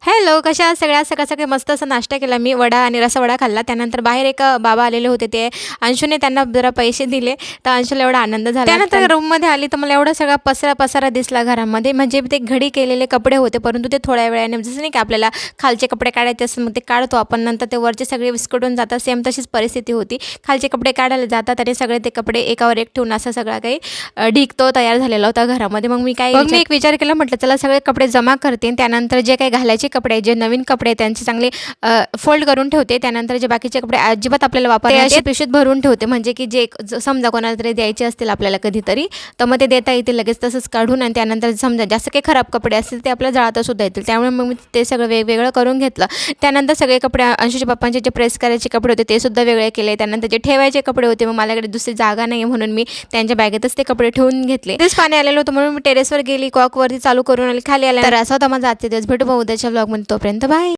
Hello, कशा आहात सगळ्या? सकाळ-सकाळी मस्त असा नाश्ता केला मी. वडा आणि रसावडा खाल्ला. त्यानंतर बाहेर एक बाबा आलेले होते. ते अंशूने त्यांना जरा पैसे दिले, तर अंशूला एवढा आनंद झाला. त्यानंतर रूममध्ये आली, तर मला एवढा सगळा पसारा दिसला घरामध्ये. म्हणजे ते घडी केलेले कपडे होते, परंतु ते थोड्या वेळाने जसं नाही का आपल्याला खालचे कपडे काढायचे असतात, मग ते काढतो आपण. नंतर ते वरचे सगळे विस्कटून जातात. सेम तशीच परिस्थिती होती. खालचे कपडे काढायला जातात आणि सगळे ते कपडे एकावर एक ठेवून असं सगळा काही ढीग तो तयार झालेला होता घरामध्ये. मग मी एक विचार केला, म्हटलं चला सगळे कपडे जमा करते. त्यानंतर जे काही घालायचे कपडे, जे नवीन कपडे त्यांचे चांगले फोल्ड करून ठेवते. त्यानंतर जे बाकीचे कपडे अजिबात आपल्याला वापरता असे पिशवीत भरून ठेवते, म्हणजे की जे समजा कोणाला तरी द्यायचे असतील आपल्याला कधीतरी, तर मग ते देता येतील लगेच तसंच काढून. आणि त्यानंतर समजा जास्त काही खराब कपडे असतील ते आपल्याला जाळता सुद्धा येतील. त्यामुळे मग मी ते सगळं वेगवेगळं करून घेतलं. त्यानंतर सगळे कपडे अंशूच्या पप्पांचे जे प्रेस करायचे कपडे होते ते सुद्धा वेगळे केले. त्यानंतर जे ठेवायचे कपडे होते, मग माझ्याकडे दुसरी जागा नाही म्हणून मी त्यांच्या बॅगेतच ते कपडे ठेवून घेतले. तेच पाणी आलेलं होतं म्हणून मी टेरेसवर गेली, कॉकवरती चालू करून आली. खाली आल्या तर असा होता माझा आजचा दिवस. भेटू मग उद्याच्या व्लॉगमध्ये. तोपर्यंत बाय.